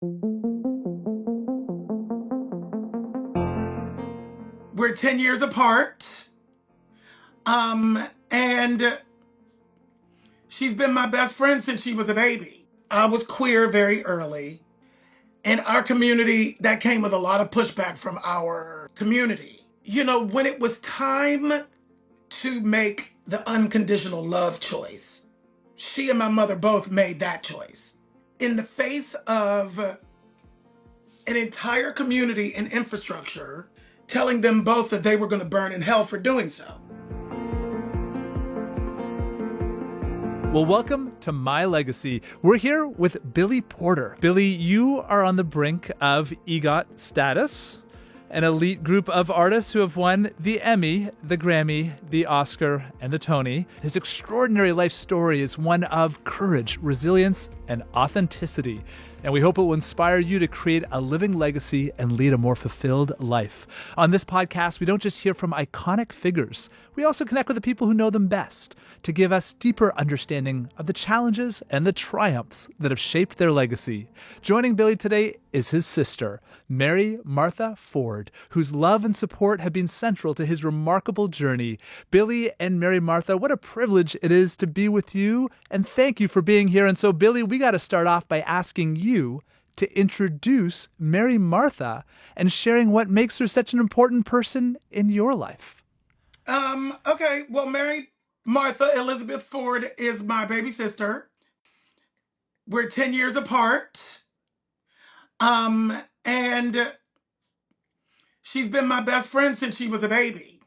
We're 10 years apart. And she's been my best friend since she was a baby. I was queer very early. In our community, that came with a lot of pushback from our community. You know, when it was time to make the unconditional love choice, she and my mother both made that choice. In the face of an entire community and infrastructure telling them both that they were going to burn in hell for doing so. Well, welcome to My Legacy. We're here with Billy Porter. Billy, you are on the brink of EGOT status, an elite group of artists who have won the Emmy, the Grammy, the Oscar, and the Tony. His extraordinary life story is one of courage, resilience, and authenticity. And we hope it will inspire you to create a living legacy and lead a more fulfilled life. On this podcast, we don't just hear from iconic figures. We also connect with the people who know them best to give us deeper understanding of the challenges and the triumphs that have shaped their legacy. Joining Billy today is his sister, Mary Martha Ford, whose love and support have been central to his remarkable journey. Billy and Mary Martha, what a privilege it is to be with you, and thank you for being here. And so, Billy, we got to start off by asking you to introduce Mary Martha and sharing what makes her such an important person in your life. Okay. Well, Mary Martha Elizabeth Ford is my baby sister. We're 10 years apart. And she's been my best friend since she was a baby.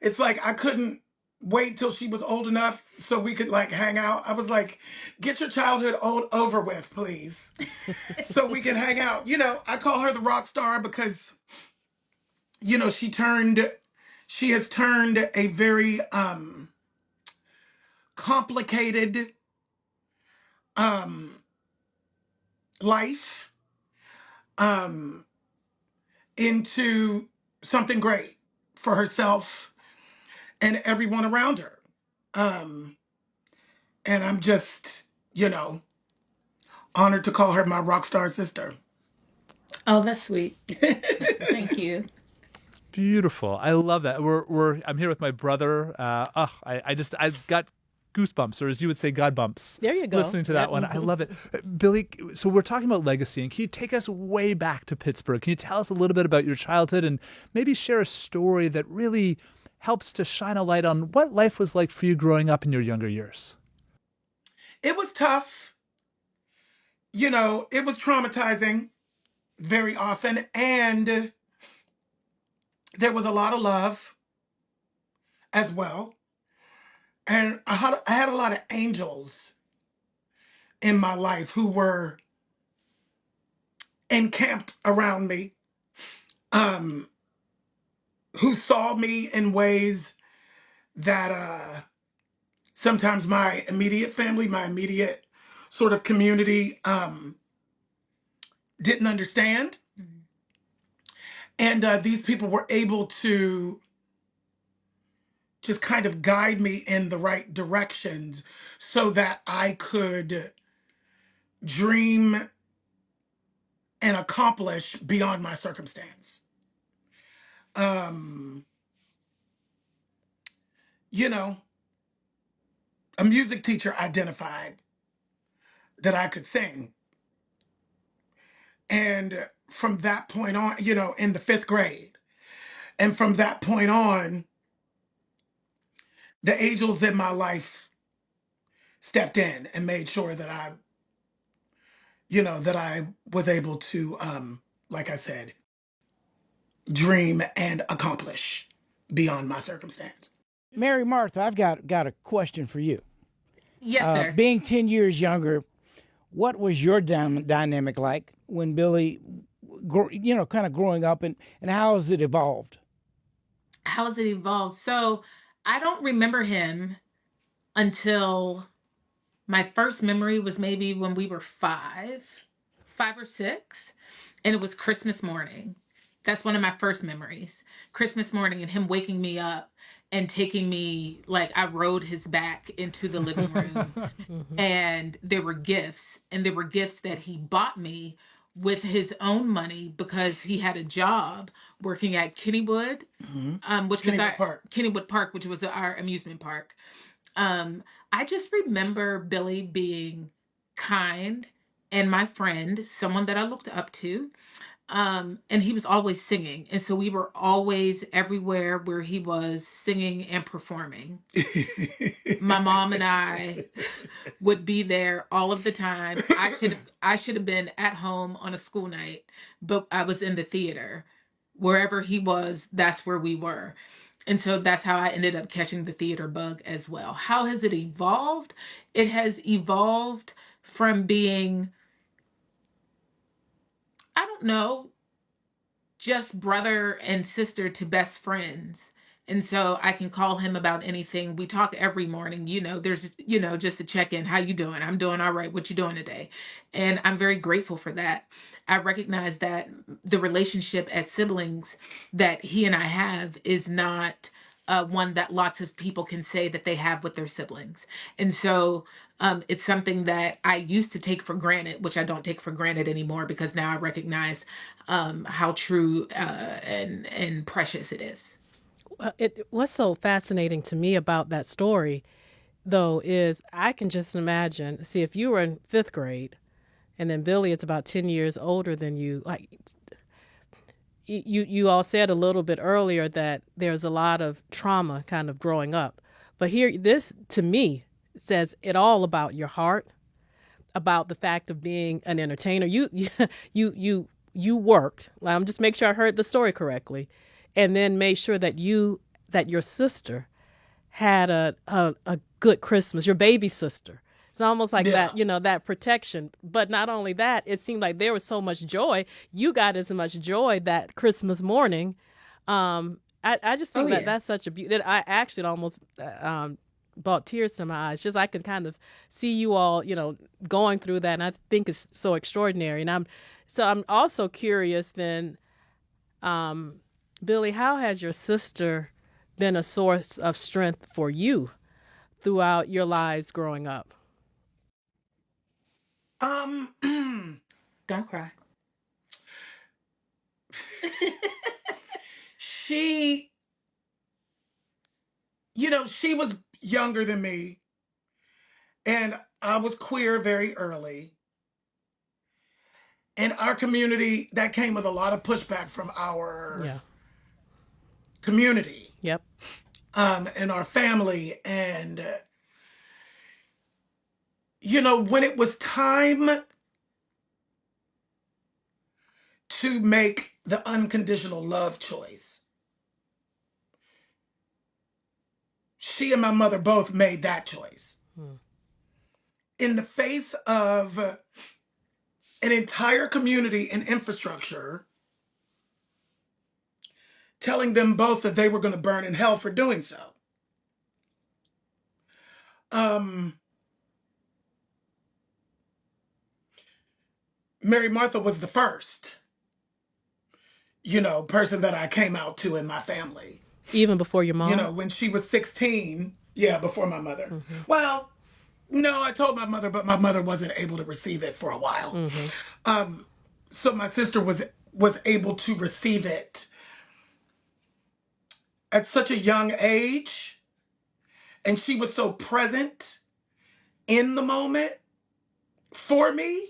It's like I couldn't wait till she was old enough so we could like hang out. I was like, get your childhood over with, please. So we can hang out. You know, I call her the rock star because, you know, she has turned a very complicated life into something great for herself and everyone around her. And I'm just, you know, honored to call her my rock star sister. Oh, that's sweet. Thank you. It's beautiful. I love that. I'm here with my brother. I've got goosebumps, or as you would say, God bumps. There you go. Listening to that one. I love it. Billy, so we're talking about legacy, and can you take us way back to Pittsburgh? Can you tell us a little bit about your childhood and maybe share a story that really helps to shine a light on what life was like for you growing up in your younger years? It was tough. You know, it was traumatizing very often, and there was a lot of love as well. And I had a lot of angels in my life who were encamped around me, who saw me in ways that sometimes my immediate family, my immediate sort of community didn't understand. Mm-hmm. And these people were able to just kind of guide me in the right directions so that I could dream and accomplish beyond my circumstance. You know, a music teacher identified that I could sing. And from that point on, you know, in the 5th grade, and from that point on, the angels in my life stepped in and made sure that I was able to, like I said, dream and accomplish beyond my circumstance. Mary Martha, I've got a question for you. Yes, sir. Being 10 years younger, what was your dynamic like when Billy, kind of growing up, and how has it evolved? How has it evolved? So I don't remember him until my first memory was maybe when we were 5 or 6, and it was Christmas morning. That's one of my first memories. Christmas morning and him waking me up and taking me, like I rode his back into the living room. And there were gifts, and there were gifts that he bought me with his own money because he had a job working at Kennywood, which was Kennywood our Park. Kennywood Park, which was our amusement park. Um, I just remember Billy being kind and my friend, someone that I looked up to. And he was always singing. And so we were always everywhere where he was singing and performing. My mom and I would be there all of the time. I should have been at home on a school night, but I was in the theater. Wherever he was, that's where we were. And so that's how I ended up catching the theater bug as well. How has it evolved? It has evolved from being, I don't know, just brother and sister to best friends. And so I can call him about anything. We talk every morning. There's just a check in. How you doing? I'm doing all right. What you doing today? And I'm very grateful for that. I recognize that the relationship as siblings that he and I have is not one that lots of people can say that they have with their siblings. And so it's something that I used to take for granted, which I don't take for granted anymore because now I recognize how true and precious it is. What's so fascinating to me about that story, though, is I can just imagine. See, if you were in fifth grade, and then Billy is about 10 years older than you, like you all said a little bit earlier that there's a lot of trauma kind of growing up, but here, this to me says it all about your heart, about the fact of being an entertainer. You worked. I'm just make sure I heard the story correctly, and then made sure that your sister had a good Christmas. Your baby sister. It's almost like Yeah. that, that protection. But not only that, it seemed like there was so much joy. You got as much joy that Christmas morning. I just think Oh that yeah. that's such a beauty. I actually almost brought tears to my eyes. Just I can kind of see you all, going through that, and I think it's so extraordinary. And I'm also curious then, Billy, how has your sister been a source of strength for you throughout your lives growing up? Don't cry. she, she was younger than me, and I was queer very early. In our community, that came with a lot of pushback from our Yeah. community, Yep. and our family. And, when it was time to make the unconditional love choice, she and my mother both made that choice. Hmm. In the face of an entire community and infrastructure telling them both that they were going to burn in hell for doing so. Mary Martha was the first, person that I came out to in my family. Even before your mom? When she was 16, yeah, before my mother. Mm-hmm. Well, no, I told my mother, but my mother wasn't able to receive it for a while. Mm-hmm. So my sister was able to receive it at such a young age, and she was so present in the moment for me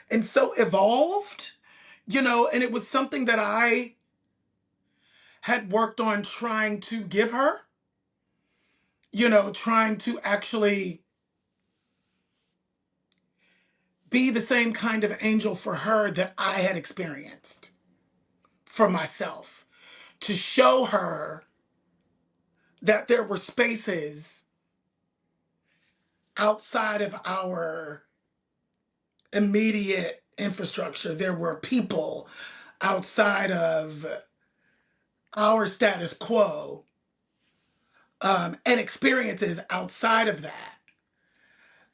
and so evolved, and it was something that I had worked on trying to give her, trying to actually be the same kind of angel for her that I had experienced for myself, to show her that there were spaces outside of our immediate infrastructure. There were people outside of our status quo, and experiences outside of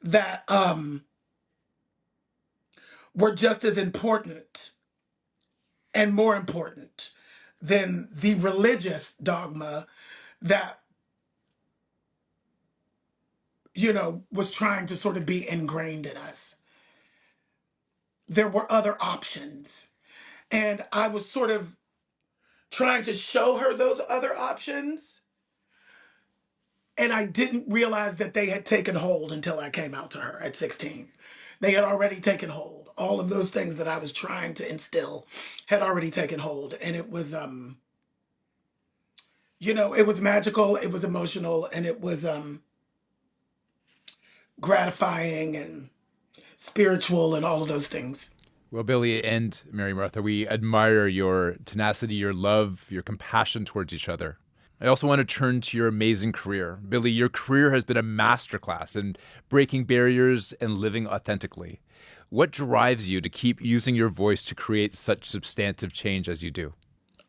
that were just as important and more important than the religious dogma that was trying to sort of be ingrained in us. there were other options. And I was sort of trying to show her those other options. And I didn't realize that they had taken hold until I came out to her at 16. They had already taken hold. All of those things that I was trying to instill had already taken hold. And it was, it was magical, it was emotional, and it was gratifying and spiritual and all of those things. Well, Billy and Mary Martha, we admire your tenacity, your love, your compassion towards each other. I also want to turn to your amazing career. Billy, your career has been a masterclass in breaking barriers and living authentically. What drives you to keep using your voice to create such substantive change as you do?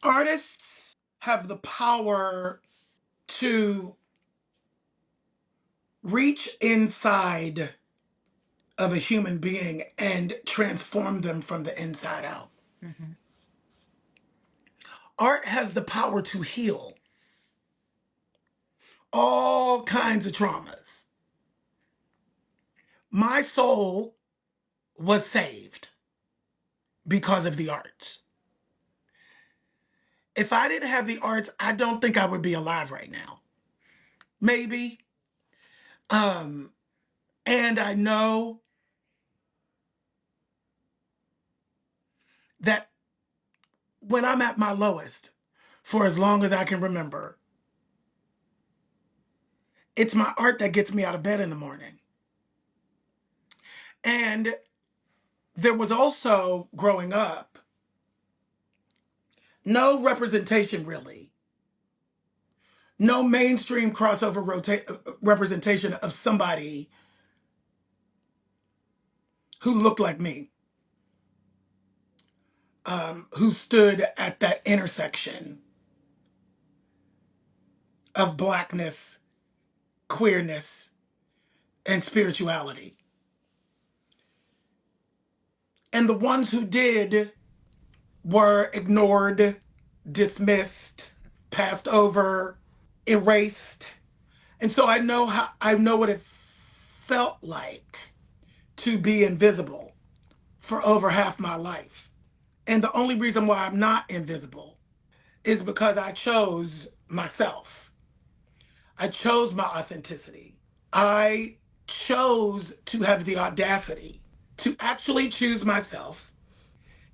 Artists have the power to reach inside of a human being and transform them from the inside out. Mhm. Art has the power to heal all kinds of traumas. My soul was saved because of the arts. If I didn't have the arts, I don't think I would be alive right now. Maybe. And I know that when I'm at my lowest, for as long as I can remember, it's my art that gets me out of bed in the morning. And there was also, growing up, no representation really. No mainstream crossover representation of somebody who looked like me, who stood at that intersection of Blackness, queerness, and spirituality. And the ones who did were ignored, dismissed, passed over, erased. And so I know what it felt like to be invisible for over half my life. And the only reason why I'm not invisible is because I chose myself. I chose my authenticity. I chose to have the audacity to actually choose myself,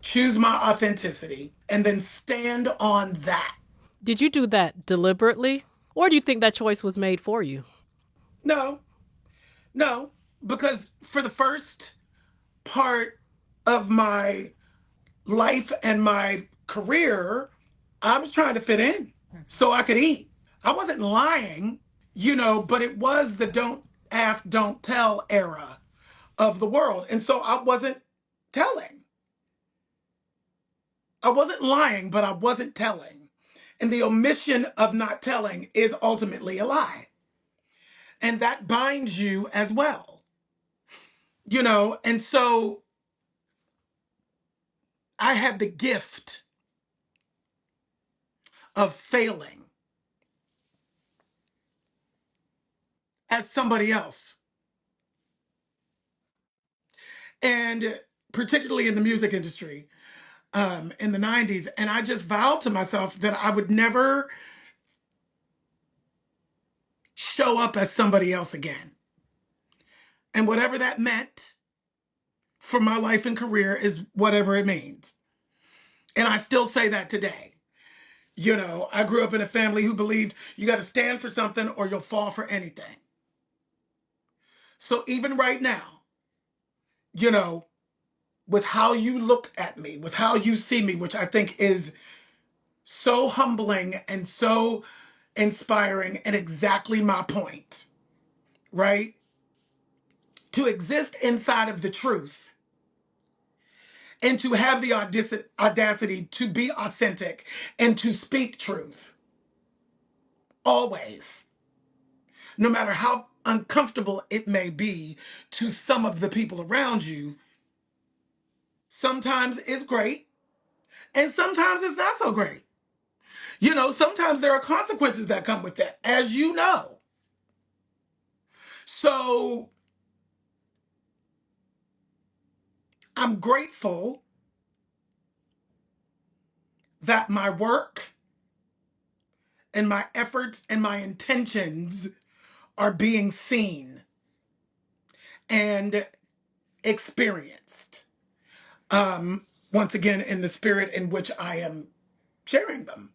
choose my authenticity, and then stand on that. Did you do that deliberately, or do you think that choice was made for you? No, no, because for the first part of my life and my career, I was trying to fit in so I could eat. I wasn't lying, but it was the don't ask, don't tell era of the world. And so I wasn't telling. I wasn't lying, but I wasn't telling. And the omission of not telling is ultimately a lie. And that binds you as well, and so I had the gift of failing as somebody else. And particularly in the music industry, in the 90s. And I just vowed to myself that I would never show up as somebody else again. And whatever that meant for my life and career is whatever it means. And I still say that today. I grew up in a family who believed you got to stand for something or you'll fall for anything. So even right now, you know, with how you look at me, with how you see me, which I think is so humbling and so inspiring and exactly my point, right? To exist inside of the truth and to have the audacity to be authentic and to speak truth always, no matter how uncomfortable it may be to some of the people around you. Sometimes it's great and sometimes it's not so great. Sometimes there are consequences that come with that, as you know. So I'm grateful that my work and my efforts and my intentions are being seen and experienced. Once again, in the spirit in which I am sharing them.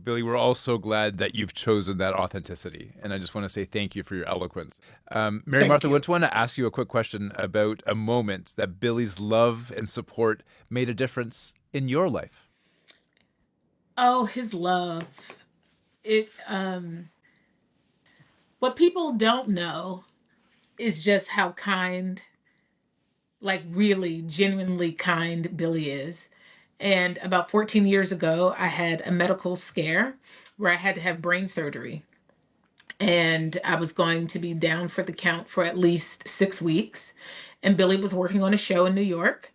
Billy, we're all so glad that you've chosen that authenticity. And I just want to say thank you for your eloquence. Mary Thank Martha, I you. just want to ask you a quick question about a moment that Billy's love and support made a difference in your life. Oh, his love. It what people don't know is just how kind, like really genuinely kind Billy is. And about 14 years ago, I had a medical scare where I had to have brain surgery. And I was going to be down for the count for at least 6 weeks. And Billy was working on a show in New York.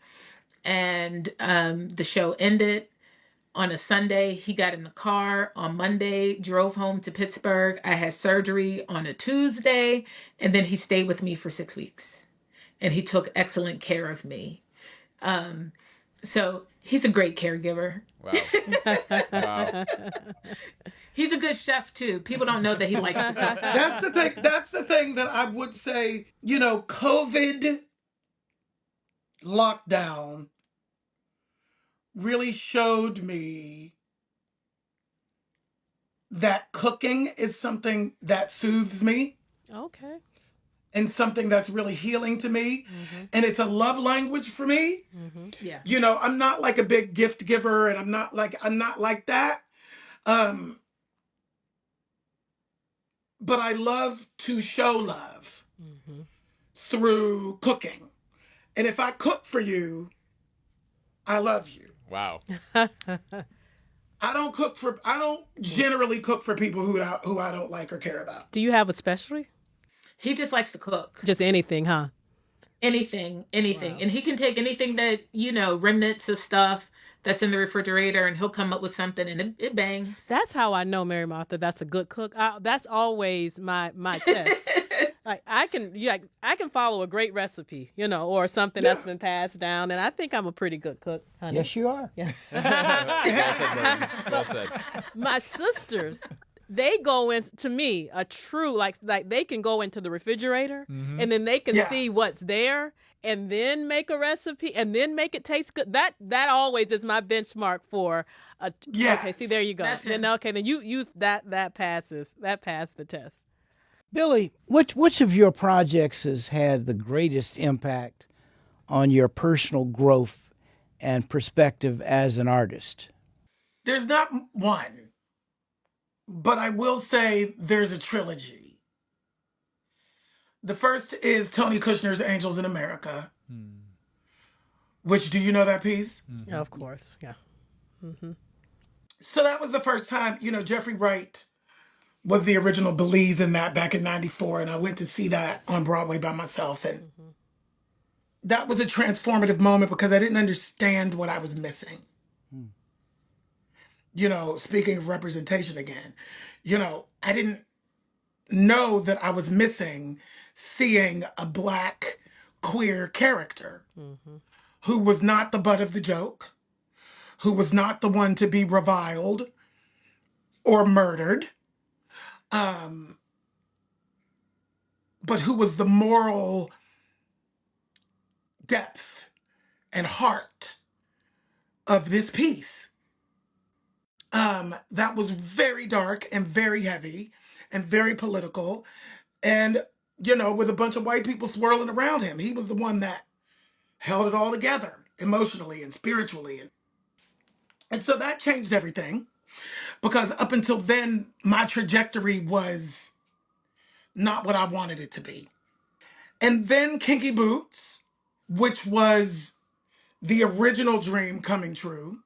And the show ended on a Sunday. He got in the car on Monday, drove home to Pittsburgh. I had surgery on a Tuesday. And then he stayed with me for 6 weeks. And he took excellent care of me. So he's a great caregiver. Wow. Wow. He's a good chef too. People don't know that he likes to cook. That's the thing. That's the thing that I would say, COVID lockdown really showed me that cooking is something that soothes me Okay. and something that's really healing to me. And it's a love language for me. Yeah. I'm not like a big gift giver and I'm not like that. Um, but I love to show love through cooking. And if I cook for you, I love you. Wow. I don't generally cook for people who I don't like or care about. Do you have a specialty? He just likes to cook. Just anything, huh? Anything. Wow. And he can take anything that, remnants of stuff that's in the refrigerator and he'll come up with something and it bangs. That's how I know Mary Martha. That's a good cook. That's always my test. Like I can follow a great recipe, or something that's been passed down, and I think I'm a pretty good cook, honey. Yes, you are. Yeah. Well said, Martin. Well said. My sisters, they go in to me a true like they can go into the refrigerator and then they can Yeah. see what's there and then make a recipe and then make it taste good. That always is my benchmark for a. Yes. Okay, see there you go. That's Then him. okay, then you use that passed the test. Billy, which of your projects has had the greatest impact on your personal growth and perspective as an artist? There's not one, but I will say there's a trilogy. The first is Tony Kushner's Angels in America, which, do you know that piece? Yeah, of course, yeah. So that was the first time, Jeffrey Wright was the original Belize in that back in 94. And I went to see that on Broadway by myself. And that was a transformative moment because I didn't understand what I was missing. Speaking of representation again, I didn't know that I was missing seeing a Black queer character who was not the butt of the joke, who was not the one to be reviled or murdered, um, but who was the moral depth and heart of this piece. That was very dark and very heavy and very political. And, with a bunch of white people swirling around him, he was the one that held it all together emotionally and spiritually. And so that changed everything because up until then, my trajectory was not what I wanted it to be. And then Kinky Boots, which was the original dream coming true,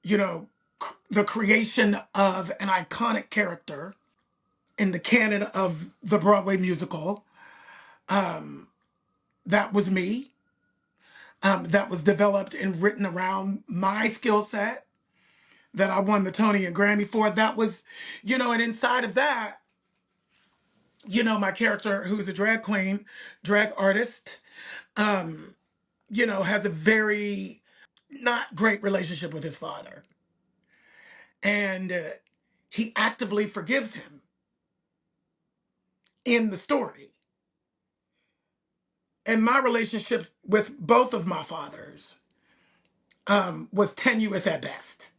the creation of an iconic character in the canon of the Broadway musical. That was me. That was developed and written around my skill set that I won the Tony and Grammy for. That was, and inside of that, my character who's a drag queen, drag artist, has a very not great relationship with his father. And he actively forgives him in the story. And my relationship with both of my fathers was tenuous at best.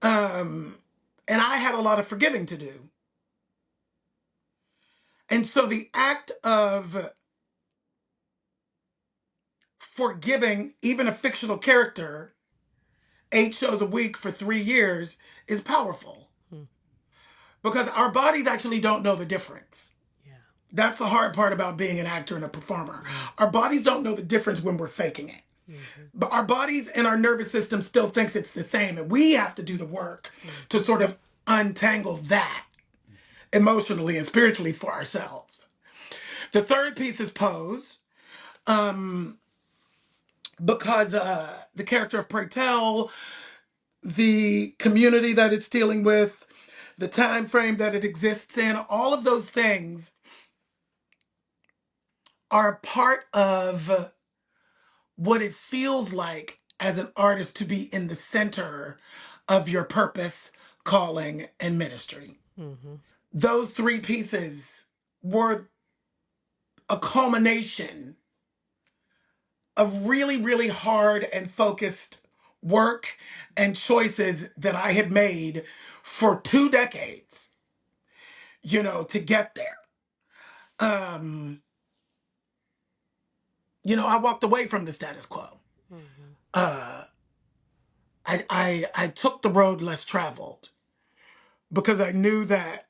And I had a lot of forgiving to do. And so the act of forgiving even a fictional character 8 shows a week for 3 years is powerful, Hmm. because our bodies actually don't know the difference. Yeah. That's the hard part about being an actor and a performer. Our bodies don't know the difference when we're faking it. Mm-hmm. But our bodies and our nervous system still thinks it's the same. And we have to do the work to sort of untangle that emotionally and spiritually for ourselves. The third piece is pose. Because the character of Pray Tell, the community that it's dealing with, the time frame that it exists in, all of those things are a part of what it feels like as an artist to be in the center of your purpose, calling, and ministry. Mm-hmm. Those 3 pieces were a culmination of really, really hard and focused work and choices that I had made for 2 decades, to get there. I walked away from the status quo. Mm-hmm. Uh, I took the road less traveled because I knew that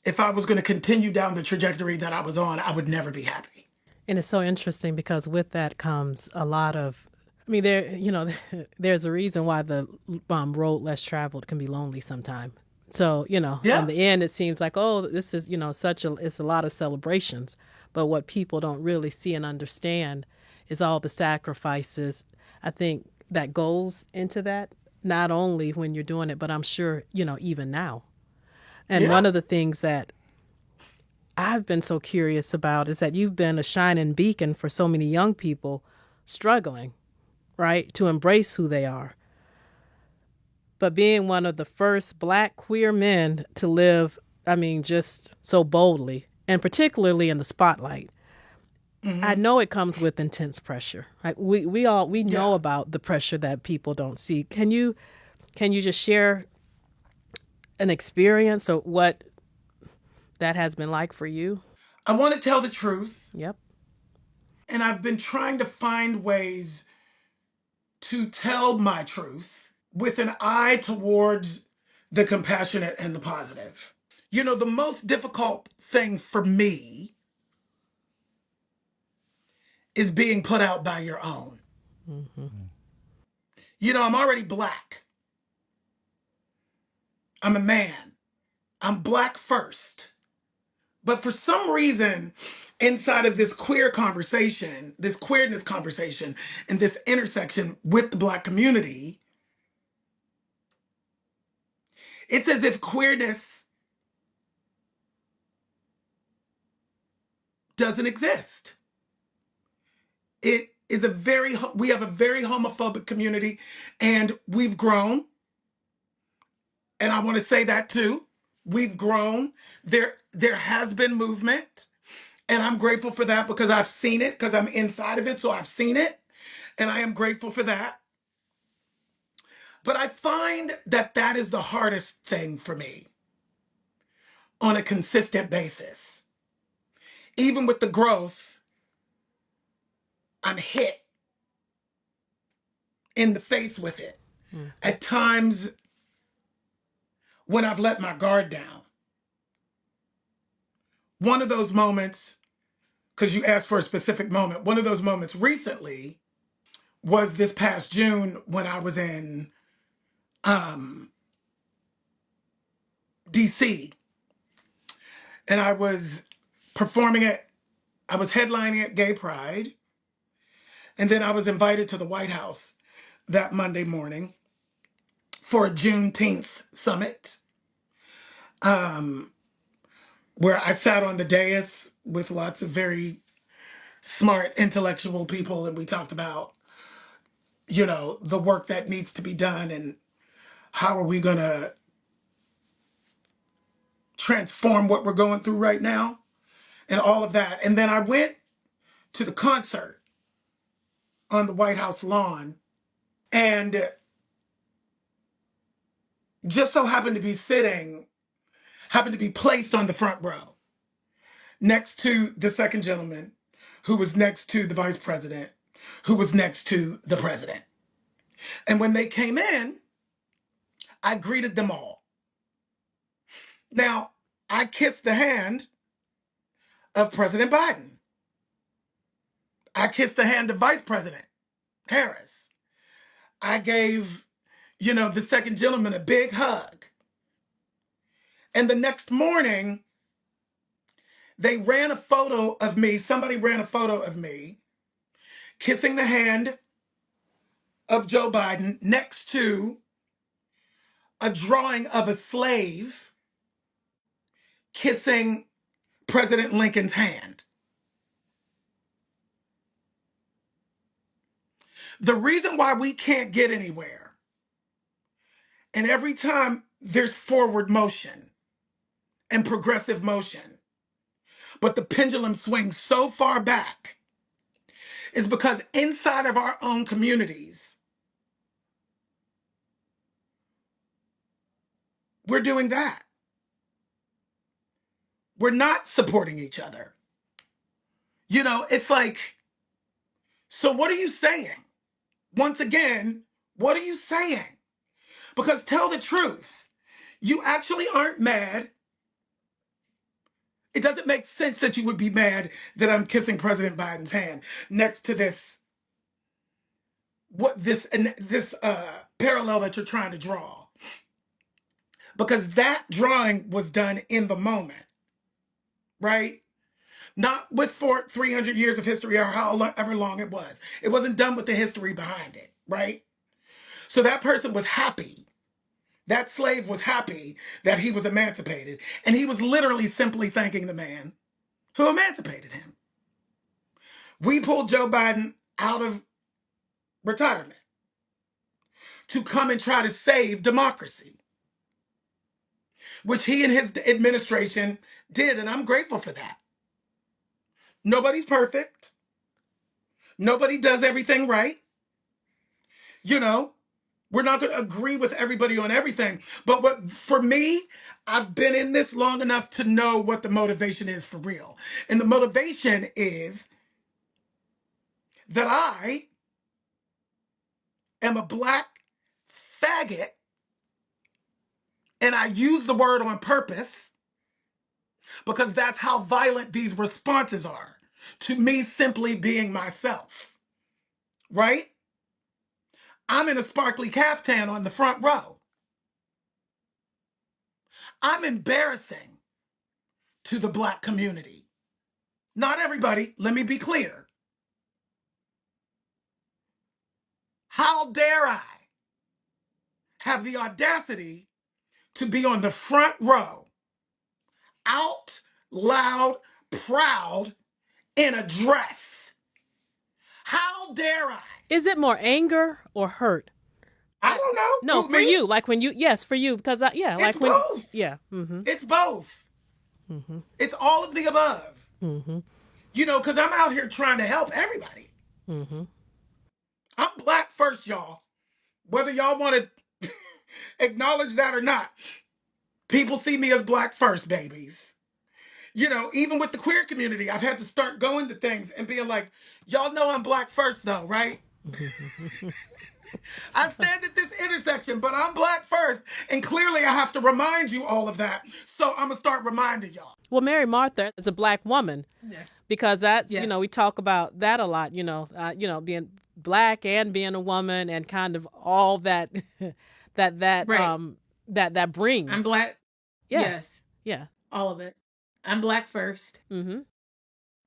if I was going to continue down the trajectory that I was on, I would never be happy. And it's so interesting because with that comes a lot of, I mean, there's a reason why the road less traveled can be lonely sometimes. So, in Yeah. the end, it seems like, oh, this is, it's a lot of celebrations. But what people don't really see and understand is all the sacrifices, I think, that goes into that, not only when you're doing it, but I'm sure, even now. And Yeah. one of the things that I've been so curious about is that you've been a shining beacon for so many young people struggling, right, to embrace who they are. But being one of the first Black queer men to live, just so boldly, and particularly in the spotlight, I know it comes with intense pressure. Right? We know about the pressure that people don't see. Can you just share an experience or what that has been like for you? I want to tell the truth. Yep. And I've been trying to find ways to tell my truth with an eye towards the compassionate and the positive. The most difficult thing for me is being put out by your own. Mm-hmm. I'm already Black. I'm a man. I'm Black first. But for some reason, inside of this queer conversation, this queerness conversation, and this intersection with the Black community, it's as if queerness doesn't exist. We have a very homophobic community, and we've grown. And I want to say that too. We've grown. There has been movement, and I'm grateful for that because I've seen it, because I'm inside of it, so I've seen it, and I am grateful for that. But I find that that is the hardest thing for me on a consistent basis. Even with the growth, I'm hit in the face with it. Mm-hmm. At times when I've let my guard down. One of those moments, because you asked for a specific moment, one of those moments recently was this past June when I was in DC, and I was I was headlining at Gay Pride, and then I was invited to the White House that Monday morning for a Juneteenth summit, where I sat on the dais with lots of very smart, intellectual people, and we talked about, the work that needs to be done and how are we going to transform what we're going through right now and all of that. And then I went to the concert on the White House lawn and just so happened to be happened to be placed on the front row next to the second gentleman who was next to the vice president, who was next to the president. And when they came in, I greeted them all. Now, I kissed the hand of President Biden. I kissed the hand of Vice President Harris. I gave, the second gentleman a big hug. And the next morning, they ran a photo of me. Somebody ran a photo of me kissing the hand of Joe Biden next to a drawing of a slave kissing President Lincoln's hand. The reason why we can't get anywhere, and every time there's forward motion and progressive motion, but the pendulum swings so far back, is because inside of our own communities, we're doing that. We're not supporting each other. It's like, so what are you saying? Once again, what are you saying? Because tell the truth, you actually aren't mad. It doesn't make sense that you would be mad that I'm kissing President Biden's hand next to this parallel that you're trying to draw. Because that drawing was done in the moment, right? Not with 300 years of history or however long it was. It wasn't done with the history behind it, right? So that person was happy. That slave was happy that he was emancipated. And he was literally simply thanking the man who emancipated him. We pulled Joe Biden out of retirement to come and try to save democracy, which he and his administration did. And I'm grateful for that. Nobody's perfect. Nobody does everything right. We're not going to agree with everybody on everything. But for me, I've been in this long enough to know what the motivation is for real. And the motivation is that I am a Black faggot, and I use the word on purpose because that's how violent these responses are to me simply being myself, right? I'm in a sparkly caftan on the front row. I'm embarrassing to the Black community. Not everybody, let me be clear. How dare I have the audacity to be on the front row, out loud, proud, in a dress? How dare I? Is it more anger or hurt? I don't know. No, Who, for me? you. Like when you, yes, for you. Because, It's both. Yeah. Mm-hmm. It's both. Mm-hmm. It's all of the above. Mm-hmm. Because I'm out here trying to help everybody. Mm-hmm. I'm Black first, y'all. Whether y'all want to acknowledge that or not, people see me as Black first, babies. Even with the queer community, I've had to start going to things and being like, y'all know I'm Black first though, right? I stand at this intersection, but I'm Black first. And clearly I have to remind you all of that. So I'm going to start reminding y'all. Well, Mary Martha is a Black woman. Yeah. Because that's, Yes. we talk about that a lot, being Black and being a woman and kind of all that, that Right. brings. I'm Black. Yeah. Yes. Yeah. All of it. I'm Black first, Mm-hmm.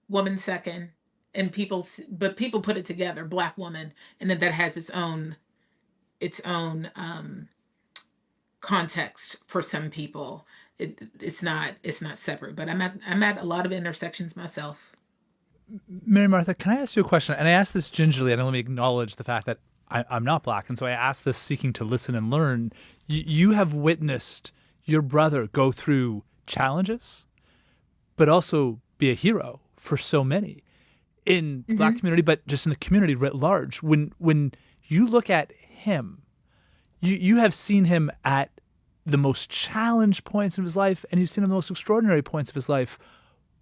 woman second, and people put it together, Black woman, and then that has its own context for some people. It's not separate, but I'm at a lot of intersections myself. Mary Martha, can I ask you a question? And I ask this gingerly, and let me acknowledge the fact that I'm not Black, and so I ask this seeking to listen and learn. You have witnessed your brother go through challenges, but also be a hero for so many in the Black community, but just in the community writ large. When you look at him, you have seen him at the most challenged points of his life, and you've seen him the most extraordinary points of his life.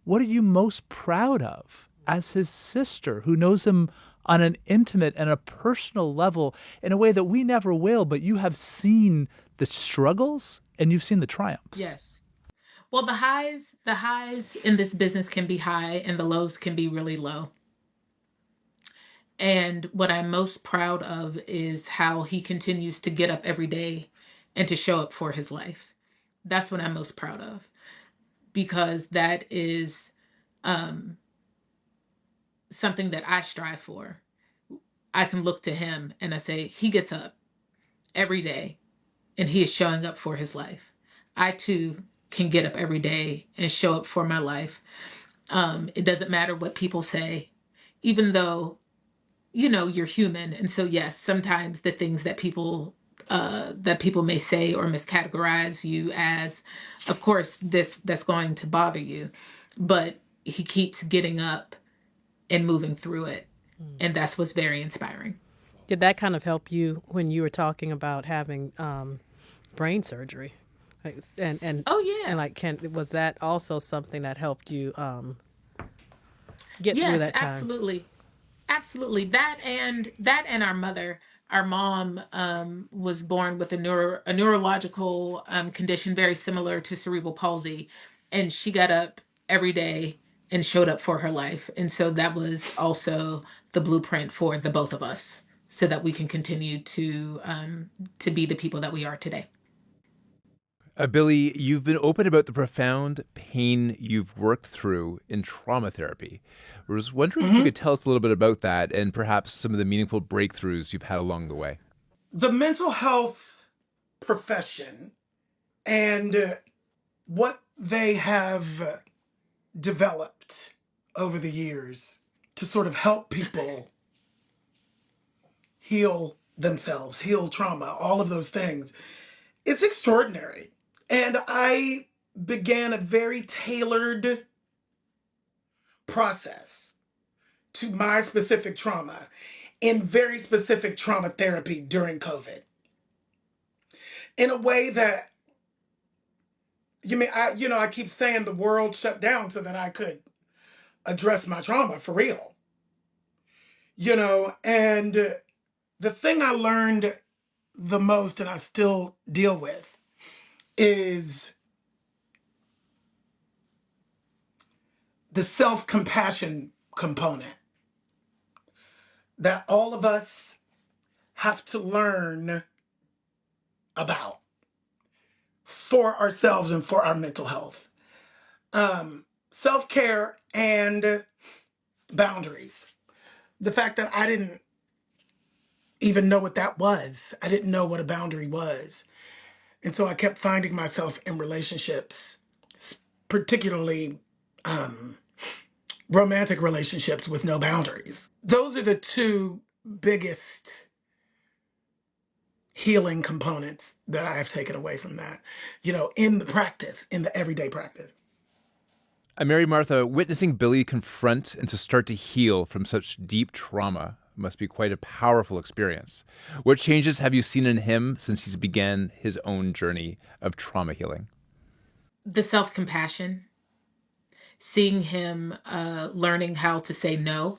What are you most proud of as his sister, who knows him on an intimate and a personal level in a way that we never will, but you have seen the struggles and you've seen the triumphs? Yes. Well, the highs in this business can be high and the lows can be really low. And what I'm most proud of is how he continues to get up every day and to show up for his life. That's what I'm most proud of, because that is something that I strive for. I can look to him and I say, he gets up every day and he is showing up for his life. I too can get up every day and show up for my life. It doesn't matter what people say, even though, you're human. And so, yes, sometimes the things that people may say or miscategorize you as, of course, that's going to bother you. But he keeps getting up and moving through it. And that's what's very inspiring. Did that kind of help you when you were talking about having brain surgery? And Oh yeah. And was that also something that helped you get through that time? Absolutely. That and our mother. Our mom was born with a neurological condition very similar to cerebral palsy, and she got up every day and showed up for her life. And so that was also the blueprint for the both of us, so that we can continue to be the people that we are today. Billy, you've been open about the profound pain you've worked through in trauma therapy. I was wondering if you could tell us a little bit about that and perhaps some of the meaningful breakthroughs you've had along the way. The mental health profession and what they have developed over the years to sort of help people heal themselves, heal trauma, all of those things. It's extraordinary. And I began a very tailored process to my specific trauma in very specific trauma therapy during COVID. In a way that I keep saying the world shut down so that I could address my trauma for real. And the thing I learned the most and I still deal with is the self-compassion component that all of us have to learn about for ourselves and for our mental health. Self-care and boundaries. The fact that I didn't even know what that was. I didn't know what a boundary was. And so I kept finding myself in relationships, particularly romantic relationships with no boundaries. Those are the two biggest healing components that I have taken away from that, in the practice, in the everyday practice. Mary Martha, witnessing Billy confront and to start to heal from such deep trauma must be quite a powerful experience. What changes have you seen in him since he's began his own journey of trauma healing? The self-compassion, seeing him learning how to say no.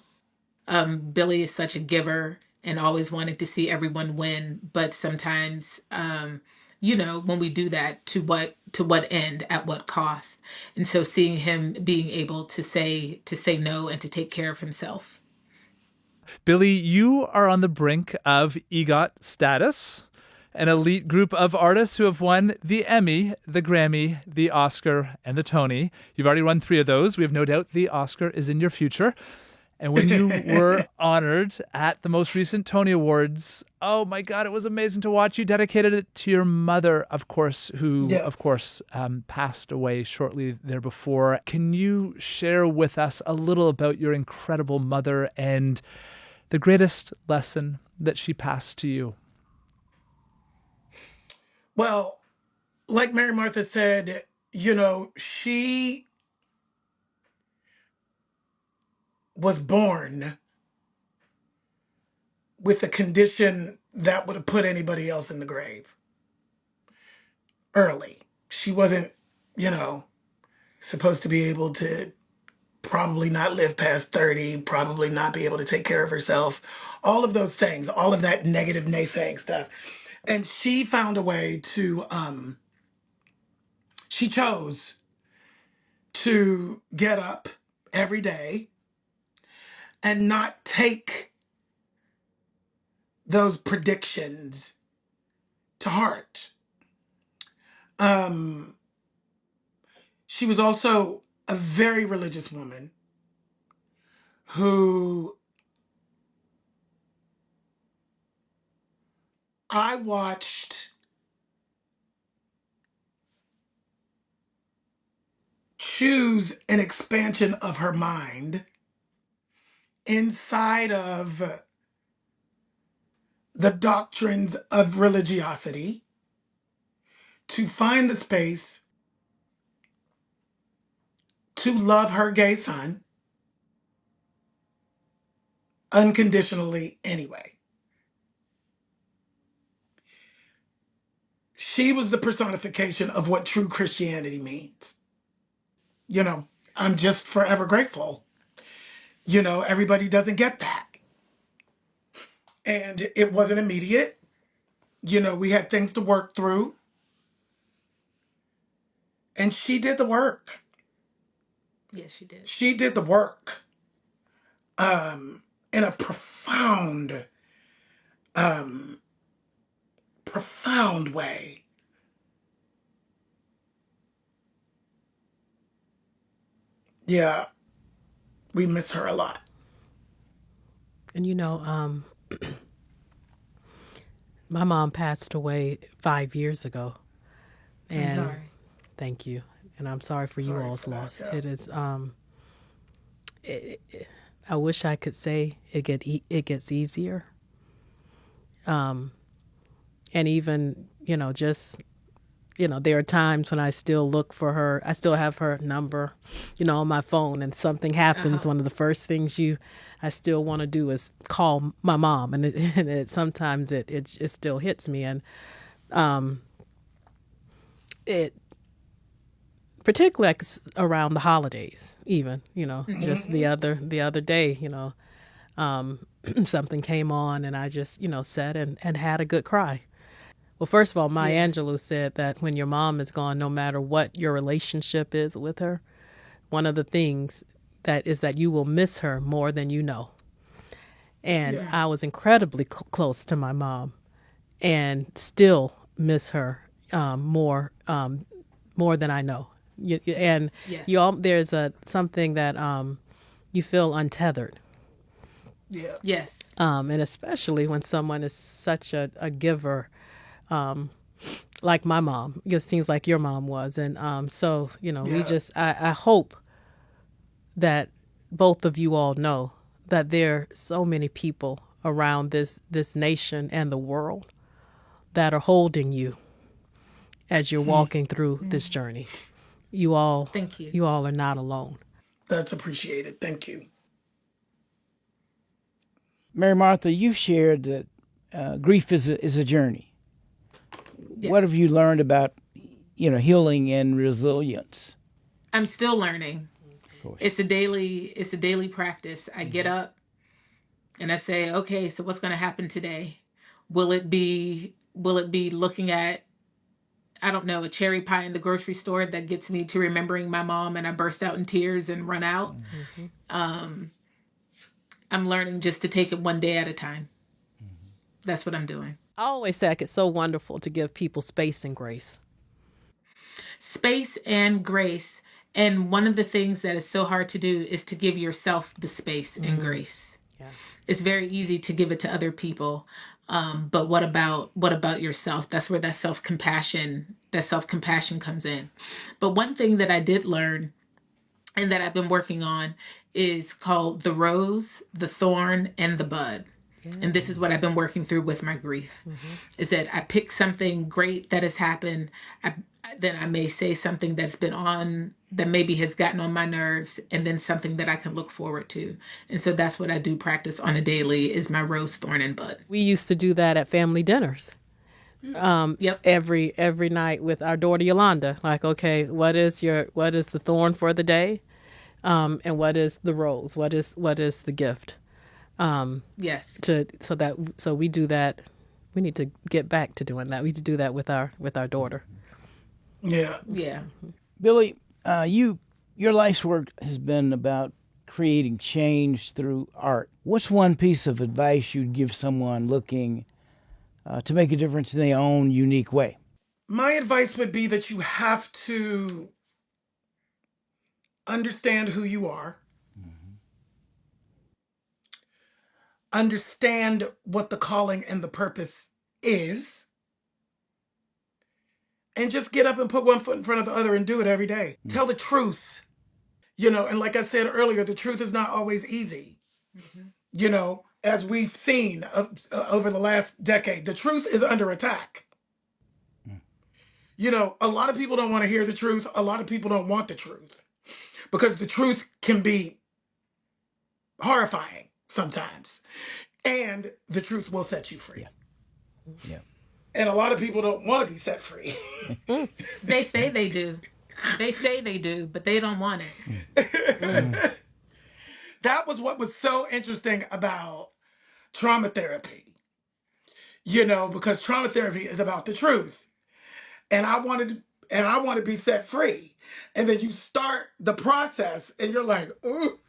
Billy is such a giver and always wanting to see everyone win, but sometimes when we do that, to what end, at what cost. And so seeing him being able to say no and to take care of himself. Billy, you are on the brink of EGOT status, an elite group of artists who have won the Emmy, the Grammy, the Oscar, and the Tony. You've already won 3 of those. We have no doubt the Oscar is in your future. And when you were honored at the most recent Tony Awards, Oh my God, it was amazing to watch. You dedicated it to your mother, of course, who, of Yes. course, passed away shortly there before. Can you share with us a little about your incredible mother and the greatest lesson that she passed to you? Well, like Mary Martha said, she was born with a condition that would have put anybody else in the grave early. She wasn't, you know, supposed to be able to probably not live past 30, probably not be able to take care of herself, all of those things, all of that negative naysaying stuff. And she found a way to, she chose to get up every day and not take those predictions to heart. Um, she was also a very religious woman who I watched choose an expansion of her mind inside of the doctrines of religiosity to find the space to love her gay son unconditionally anyway. She was the personification of what true Christianity means. I'm just forever grateful. Everybody doesn't get that. And it wasn't immediate. We had things to work through. And she did the work. Yes, she did. She did the work in a um, profound way. Yeah, we miss her a lot. And my mom passed away 5 years ago. I'm And sorry. thank you. And I'm sorry for you Sorry all's for that, loss. yeah. It is I wish I could say it gets easier. And even, there are times when I still look for her. I still have her number, on my phone, and something happens. One of the first things I still want to do is call my mom, and it sometimes it still hits me, and it particularly like around the holidays, even just the other day, something came on, and I just sat and had a good cry. Well, first of all, Maya Angelou said that when your mom is gone, no matter what your relationship is with her, one of the things that is that you will miss her more than you know. And Yeah. I was incredibly close to my mom, and still miss her more than I know. And Yes. there's something that you feel untethered. Yeah. Yes. And especially when someone is such a giver, like my mom. It seems like your mom was. And so, Yeah. I hope that both of you all know that there are so many people around this nation and the world that are holding you as you're walking through this journey. You all, Thank you. you all are not alone. That's appreciated. Thank you. Mary Martha, you've shared that grief is a journey. Yeah. What have you learned about, healing and resilience? I'm still learning. Of course. It's a daily practice. I get up and I say, okay, so what's going to happen today? Will it be looking at, I don't know, a cherry pie in the grocery store that gets me to remembering my mom and I burst out in tears and run out? Mm-hmm. I'm learning just to take it one day at a time. That's what I'm doing. I always say it's so wonderful to give people space and grace. Space and grace. And one of the things that is so hard to do is to give yourself the space and grace. Yeah. It's very easy to give it to other people. But what about yourself? That's where that self-compassion comes in. But one thing that I did learn and that I've been working on is called the rose, the thorn, and the bud. Yeah. And this is what I've been working through with my grief. Is that I pick something great that has happened. Then I may say something that's been on, that maybe has gotten on my nerves, and then something that I can look forward to. And so that's what I do practice on a daily, is my rose, thorn, and bud. We used to do that at family dinners. Yep. Every night with our daughter Yolanda. Like, okay, what is the thorn for the day, and what is the rose? What is the gift? Yes. So we do that. We need to get back to doing that. We need to do that with our daughter. Yeah. Yeah. Billy, your life's work has been about creating change through art. What's one piece of advice you'd give someone looking to make a difference in their own unique way? My advice would be that you have to understand who you are, understand what the calling and the purpose is, and just get up and put one foot in front of the other and do it every day. Tell the truth, and like I said earlier, the truth is not always easy. As we've seen over the last decade, the truth is under attack. A lot of people don't want to hear the truth. A lot of people don't want the truth because the truth can be horrifying sometimes. And the truth will set you free. Yeah. And a lot of people don't want to be set free. They say they do. But they don't want it. That was what was so interesting about trauma therapy. Because trauma therapy is about the truth. And I want to be set free. And then you start the process and you're like, ooh.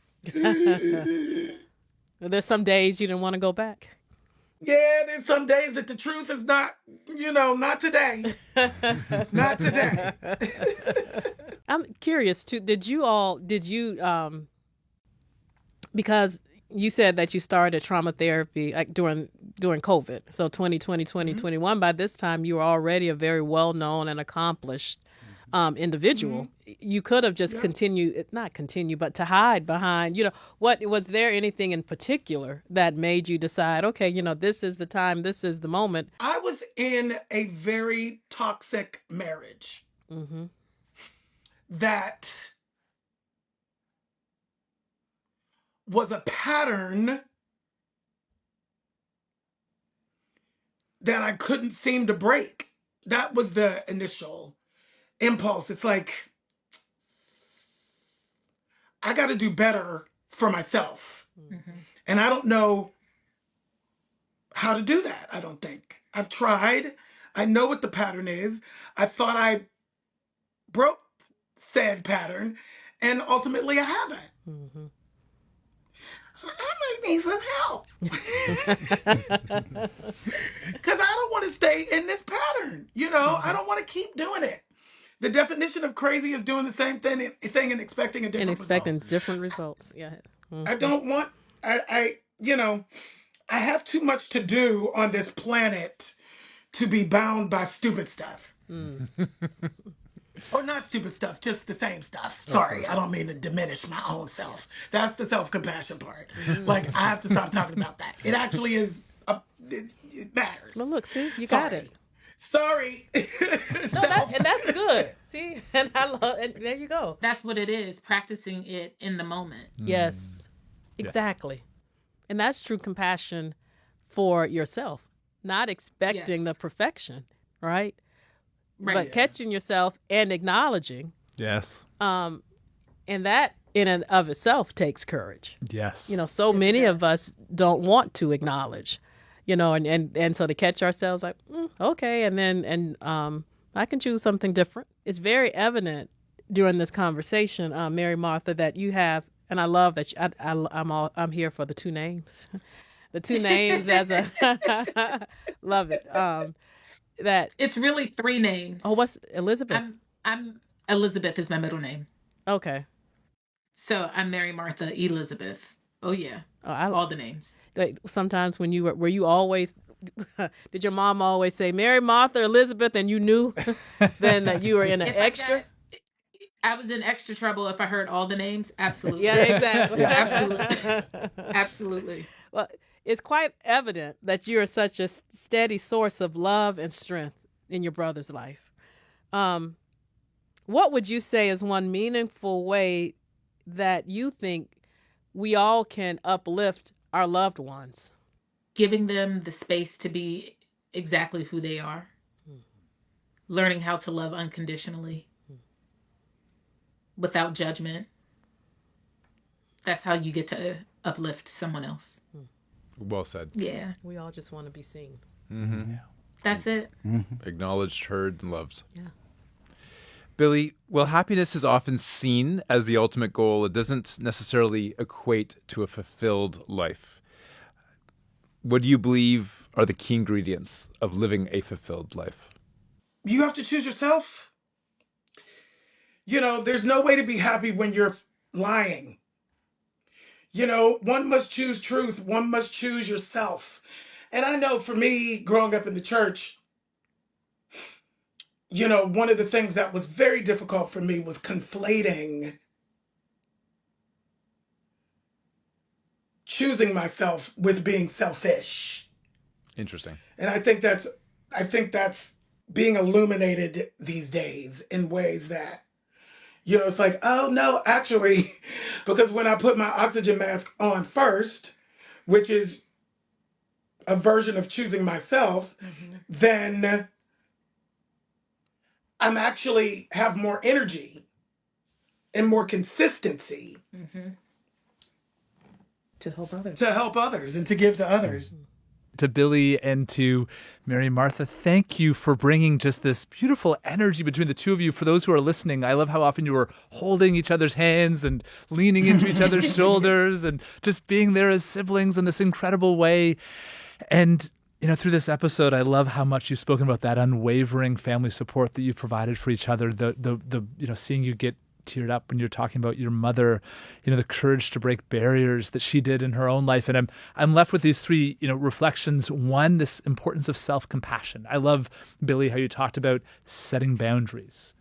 There's some days you didn't want to go back. Yeah, there's some days that the truth is not, not today. Not today. I'm curious too. Because you said that you started trauma therapy like during COVID. So 2020, 2021, by this time you were already a very well-known and accomplished individual. You could have just not continue, but to hide behind, what was there anything in particular that made you decide, okay, this is the time, this is the moment? I was in a very toxic marriage that was a pattern that I couldn't seem to break. That was the initial impulse. It's like, I got to do better for myself. And I don't know how to do that, I don't think. I've tried. I know what the pattern is. I thought I broke said pattern, and ultimately I haven't. So I might need some help. Because I don't want to stay in this pattern. I don't want to keep doing it. The definition of crazy is doing the same thing and expecting a different result. Different results. Yeah. I don't want, I have too much to do on this planet to be bound by stupid stuff. Or not stupid stuff, just the same stuff. Sorry, I don't mean to diminish my own self. That's the self-compassion part. Like, I have to stop talking about that. It actually is, it matters. Well, look, see, you got it. Sorry. No, and that's good. See, and there you go. That's what it is, practicing it in the moment. Yes, exactly. And that's true compassion for yourself, not expecting the perfection, right? But catching yourself and acknowledging. Yes. And that in and of itself takes courage. Yes. So many of us don't want to acknowledge, and so to catch ourselves like, okay, and then I can choose something different. It's very evident during this conversation, Mary Martha, that you have, and I love that I'm here for the two names, the two names as a love it. That it's really three names. Oh, what's Elizabeth? I'm Elizabeth is my middle name. Okay. So I'm Mary Martha Elizabeth. Oh yeah. All the names. Sometimes when were you always did your mom always say Mary, Martha, Elizabeth, and you knew then that you were in an If extra? I was in extra trouble if I heard all the names. Absolutely. Yeah, exactly. Absolutely. Absolutely. Well, it's quite evident that you're such a steady source of love and strength in your brother's life. What would you say is one meaningful way that you think we all can uplift our loved ones? Giving them the space to be exactly who they are. Learning how to love unconditionally without judgment. That's how you get to uplift someone else. Well said. Yeah. We all just want to be seen. That's it. Acknowledged, heard, and loved. Yeah. Billy, while happiness is often seen as the ultimate goal, it doesn't necessarily equate to a fulfilled life. What do you believe are the key ingredients of living a fulfilled life? You have to choose yourself. There's no way to be happy when you're lying. One must choose truth. One must choose yourself. And I know for me, growing up in the church, one of the things that was very difficult for me was conflating choosing myself with being selfish. Interesting. And I think that's being illuminated these days in ways that, it's like, oh no, actually, because when I put my oxygen mask on first, which is a version of choosing myself, then I'm actually have more energy and more consistency To help others. to help others and to give to others. To Billy and to Mary Martha, thank you for bringing just this beautiful energy between the two of you. For those who are listening, I love how often you were holding each other's hands and leaning into each other's shoulders and just being there as siblings in this incredible way. And through this episode, I love how much you've spoken about that unwavering family support that you provided for each other. The seeing you get teared up when you're talking about your mother, the courage to break barriers that she did in her own life. And I'm left with these three, reflections. One, this importance of self-compassion. I love, Billy, how you talked about setting boundaries.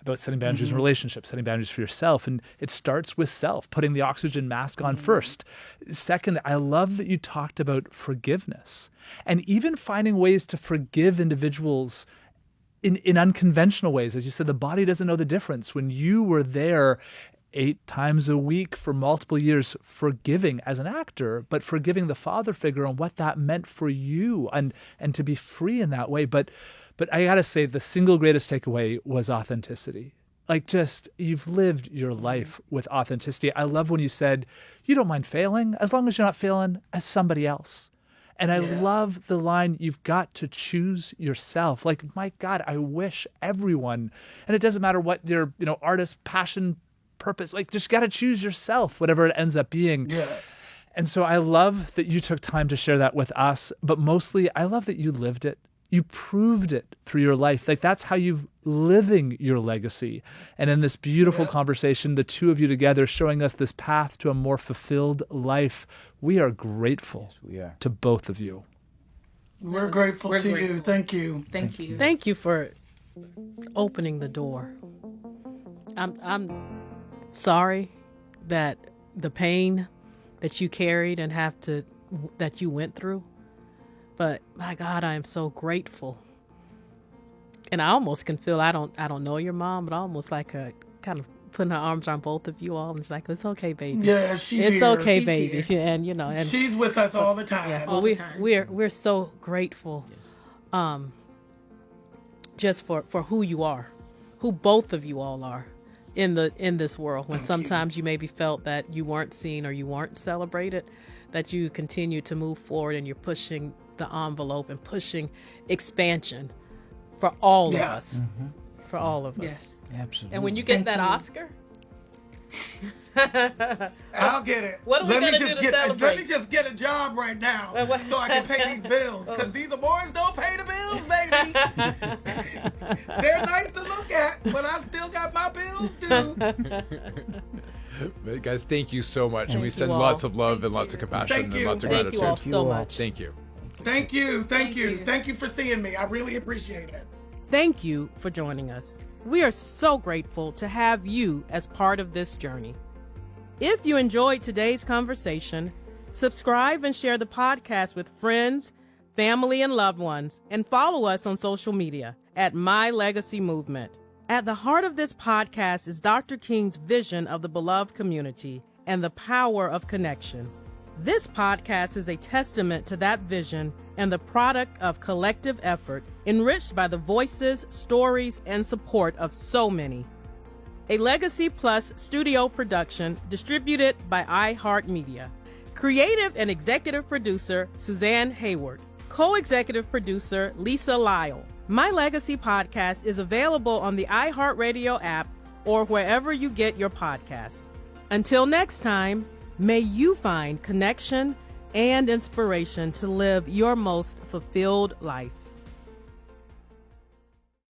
In relationships, setting boundaries for yourself. And it starts with self, putting the oxygen mask on first. Second, I love that you talked about forgiveness and even finding ways to forgive individuals in unconventional ways. As you said, the body doesn't know the difference. When you were there 8 times a week for multiple years, forgiving as an actor, but forgiving the father figure and what that meant for you and to be free in that way. But I got to say, the single greatest takeaway was authenticity. Like, just, you've lived your life with authenticity. I love when you said, you don't mind failing as long as you're not failing as somebody else. And I love the line, you've got to choose yourself. Like, my God, I wish everyone, and it doesn't matter what their, artist, passion, purpose, like, just got to choose yourself, whatever it ends up being. Yeah. And so I love that you took time to share that with us, but mostly I love that you lived it. You proved it through your life. Like, that's how you've living your legacy. And in this beautiful conversation, the two of you together showing us this path to a more fulfilled life. We are grateful to both of you. We're grateful to you. Thank you. Thank you. Thank you for opening the door. I'm sorry that the pain that you carried and that you went through. But my God, I am so grateful. And I almost can feel I don't know your mom, but almost like a kind of putting her arms around both of you all, and it's like, it's okay, baby. Yeah, she's it's here. okay, She's baby. here. And she's with us all the time. yeah, All the time. we're so grateful, just for who you are, who both of you all are in this world. When sometimes you maybe felt that you weren't seen or you weren't celebrated, that you continue to move forward and you're pushing the envelope and pushing expansion for all of us. For all of us. Yes. Absolutely. And when you get Thank that you. Oscar, I'll get it. What are we gonna do to celebrate? Let me just get a job right now so I can pay these bills. Because these boys don't pay the bills, baby. They're nice to look at, but I still got my bills due. But guys, thank you so much. And we Thank send you all. lots of love and lots of compassion Thank and you. lots of thank gratitude. you all so much. Thank you. Thank you. Thank you. Thank you for seeing me. I really appreciate it. Thank you for joining us. We are so grateful to have you as part of this journey. If you enjoyed today's conversation, subscribe and share the podcast with friends, family, and loved ones, and follow us on social media at My Legacy Movement. At the heart of this podcast is Dr. King's vision of the beloved community and the power of connection. This podcast is a testament to that vision and the product of collective effort, enriched by the voices, stories, and support of so many. A Legacy Plus studio production distributed by iHeartMedia. Creative and executive producer Suzanne Hayward. Co-executive producer Lisa Lyle. My Legacy podcast is available on the iHeartRadio app or wherever you get your podcasts. Until next time, may you find connection and inspiration to live your most fulfilled life.